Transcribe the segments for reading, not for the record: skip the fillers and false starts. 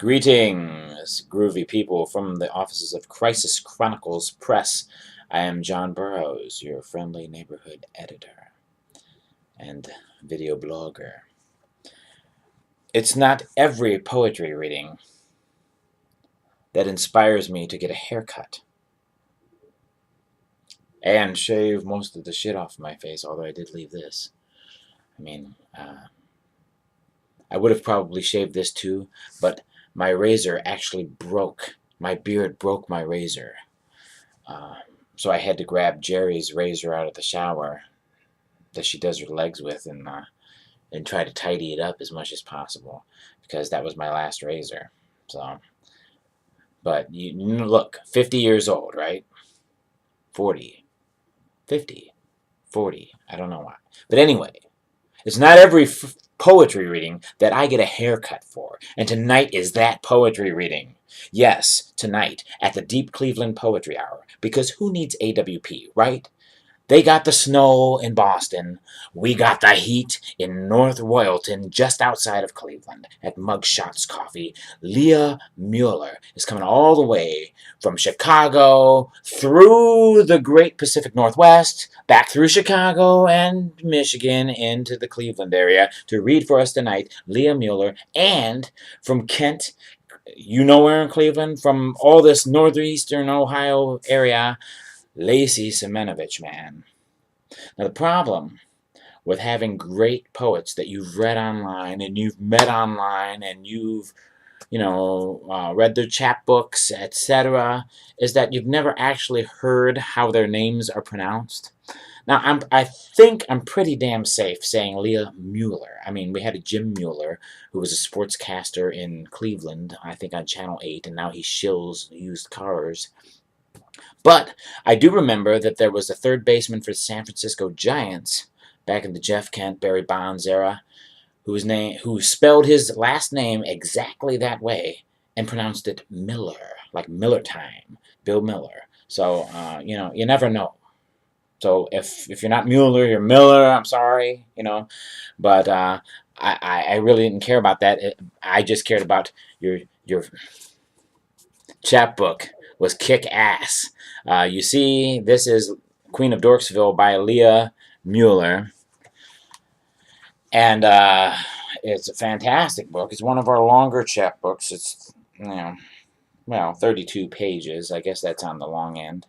Greetings, groovy people from the offices of Crisis Chronicles Press. I am John Burroughs, your friendly neighborhood editor and video blogger. It's not every poetry reading that inspires me to get a haircut and shave most of the shit off my face, although I did leave this. I would have probably shaved this too, but my razor actually broke. My beard broke my razor. So I had to grab Jerry's razor out of the shower that she does her legs with and try to tidy it up as much as possible because that was my last razor. So, but you look, 50 years old, right? 40, 50, 40. I don't know why. But anyway, it's not every poetry reading that I get a haircut for, and tonight is that poetry reading. Yes, tonight at the Deep Cleveland Poetry Hour, because who needs AWP, right? They got the snow in Boston. We got the heat in North Royalton, just outside of Cleveland, at Mugshots Coffee. Leah Mueller is coming all the way from Chicago, through the great Pacific Northwest, back through Chicago and Michigan into the Cleveland area to read for us tonight. Leah Mueller, and from Kent, you know where in Cleveland, from all this northeastern Ohio area, Lacey Semenovich, man. Now, the problem with having great poets that you've read online and you've met online and you've, read their chapbooks, etc., is that you've never actually heard how their names are pronounced. Now, I think I'm pretty damn safe saying Leah Mueller. I mean, we had a Jim Mueller who was a sportscaster in Cleveland, I think on Channel 8, and now he shills used cars. But I do remember that there was a third baseman for the San Francisco Giants back in the Jeff Kent, Barry Bonds era, who spelled his last name exactly that way and pronounced it Miller, like Miller Time, Bill Miller. So, you never know. So if you're not Mueller, you're Miller. I'm sorry, but I really didn't care about that. I just cared about your chapbook was kick ass. You see, this is Queen of Dorksville by Leah Mueller, and it's a fantastic book. It's one of our longer chapbooks. It's 32 pages. I guess that's on the long end,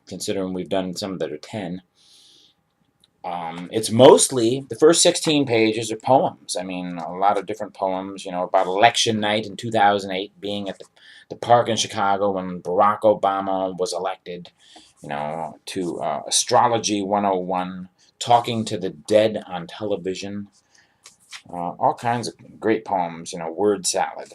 considering we've done some that are 10. It's mostly, the first 16 pages are poems. I mean, a lot of different poems, about election night in 2008, being at the park in Chicago when Barack Obama was elected, to Astrology 101, talking to the dead on television, all kinds of great poems, word salad.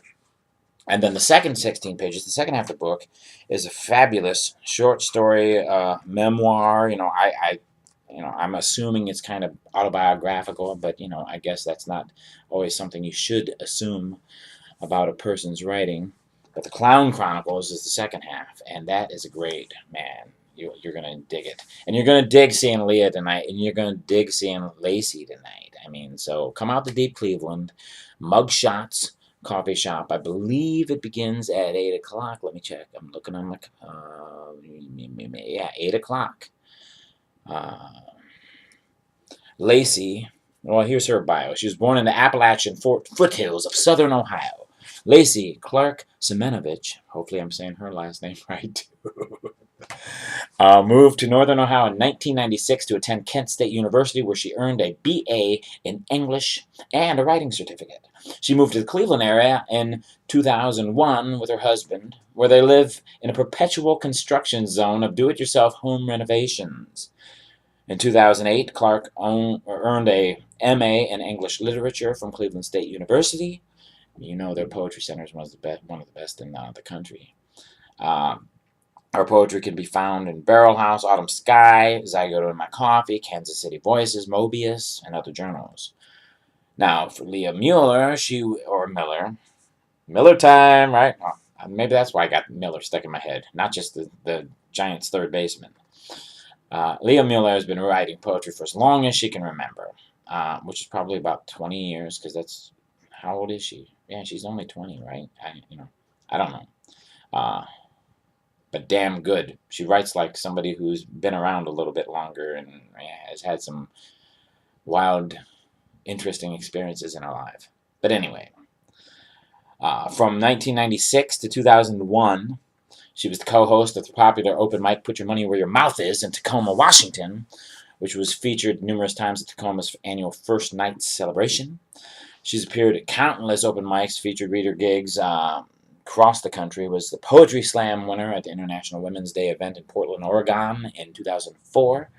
And then the second 16 pages, the second half of the book, is a fabulous short story memoir. I'm assuming it's kind of autobiographical, but, I guess that's not always something you should assume about a person's writing. But the Clown Chronicles is the second half, and that is a great, man. You're going to dig it. And you're going to dig seeing Leah tonight, and you're going to dig seeing Lacey tonight. I mean, so come out to Deep Cleveland, Mugshots Coffee Shop. I believe it begins at 8 o'clock. Let me check. I'm looking on my... 8 o'clock. Lacey, well, here's her bio. She was born in the Appalachian foothills of southern Ohio. Lacey Clark Semenovich, hopefully I'm saying her last name right, moved to northern Ohio in 1996 to attend Kent State University, where she earned a BA in English and a writing certificate. She moved to the Cleveland area in 2001 with her husband, where they live in a perpetual construction zone of do-it-yourself home renovations. In 2008, Clark earned a MA in English Literature from Cleveland State University. Their poetry center is one of the best in the country. Our poetry can be found in Barrel House, Autumn Sky, Zygote in My Coffee, Kansas City Voices, Mobius, and other journals. Now, for Leah Mueller, Miller Time, right? Oh, maybe that's why I got Miller stuck in my head, not just the Giants' third baseman. Leah Mueller has been writing poetry for as long as she can remember, which is probably about 20 years, because that's, how old is she? Yeah, she's only 20, right? I don't know. Uh, but damn good. She writes like somebody who's been around a little bit longer and has had some wild, interesting experiences in her life. But anyway, from 1996 to 2001, she was the co-host of the popular open mic Put Your Money Where Your Mouth Is in Tacoma, Washington, which was featured numerous times at Tacoma's annual First Night celebration. She's appeared at countless open mics, featured reader gigs across the country, was the Poetry Slam winner at the International Women's Day event in Portland, Oregon in 2004.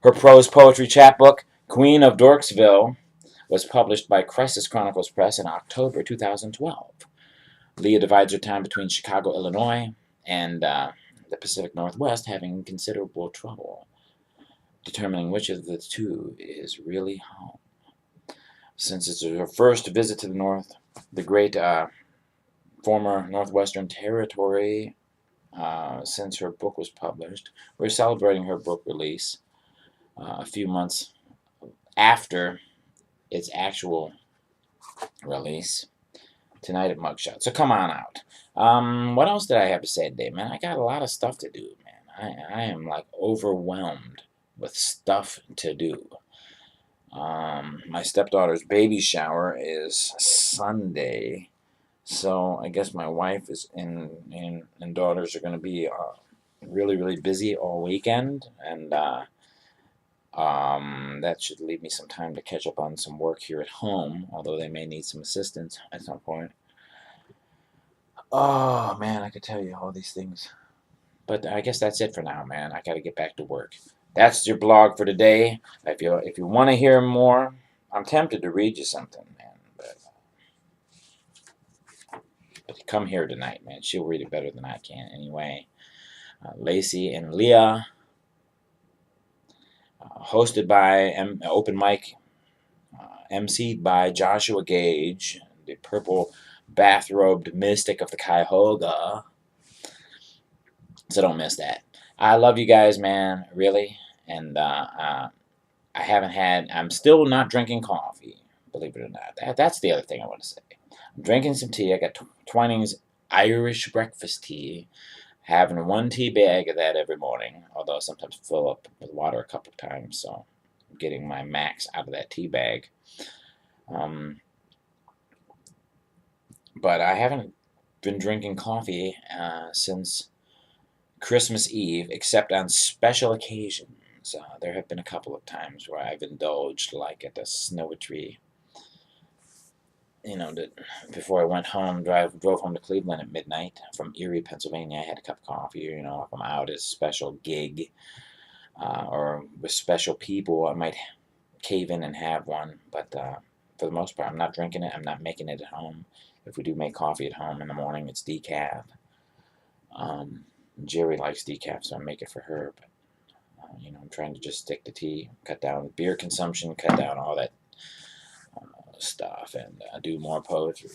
Her prose poetry chapbook, Queen of Dorksville, was published by Crisis Chronicles Press in October 2012. Leah divides her time between Chicago, Illinois, and the Pacific Northwest, having considerable trouble determining which of the two is really home. Since it's her first visit to the North, the great former Northwestern Territory, since her book was published, we're celebrating her book release a few months after its actual release tonight at Mugshot. So come on out. What else did I have to say today, man? I got a lot of stuff to do, man. I am like overwhelmed with stuff to do. My stepdaughter's baby shower is Sunday, so I guess my wife is and daughters are going to be really, really busy all weekend, and that should leave me some time to catch up on some work here at home, although they may need some assistance at some point. Oh man, I could tell you all these things. But I guess that's it for now, man. I got to get back to work. That's your blog for today. If you want to hear more, I'm tempted to read you something, man. But come here tonight, man. She'll read it better than I can anyway. Lacey and Leah, hosted by Open Mic, emceed by Joshua Gage, the purple bathrobed mystic of the Cuyahoga. So don't miss that. I love you guys, man, really. And I'm still not drinking coffee, believe it or not. That's the other thing I want to say. I'm drinking some tea. I got Twinings Irish breakfast tea. Having one tea bag of that every morning, although I sometimes fill up with water a couple of times, so I'm getting my max out of that tea bag. But I haven't been drinking coffee since Christmas Eve, except on special occasions. There have been a couple of times where I've indulged, like at the Snowy Tree. Before I went home, drove home to Cleveland at midnight from Erie, Pennsylvania. I had a cup of coffee. If I'm out at a special gig or with special people, I might cave in and have one. But for the most part, I'm not drinking it. I'm not making it at home. If we do make coffee at home in the morning, it's decaf. Jerry likes decaf, so I make it for her. But I'm trying to just stick to tea, cut down beer consumption, cut down all that stuff, and do more poetry.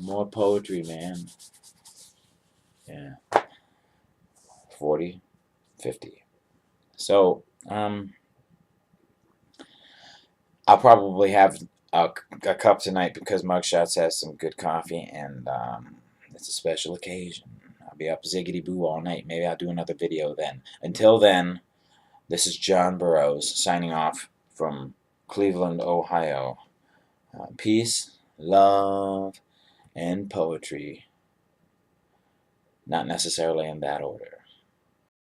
More poetry, man. Yeah. 40, 50. So, I'll probably have a cup tonight because Mugshots has some good coffee, and it's a special occasion. I'll be up ziggity boo all night. Maybe I'll do another video then. Until then, this is John Burroughs signing off from Cleveland, Ohio. Peace, love, and poetry. Not necessarily in that order.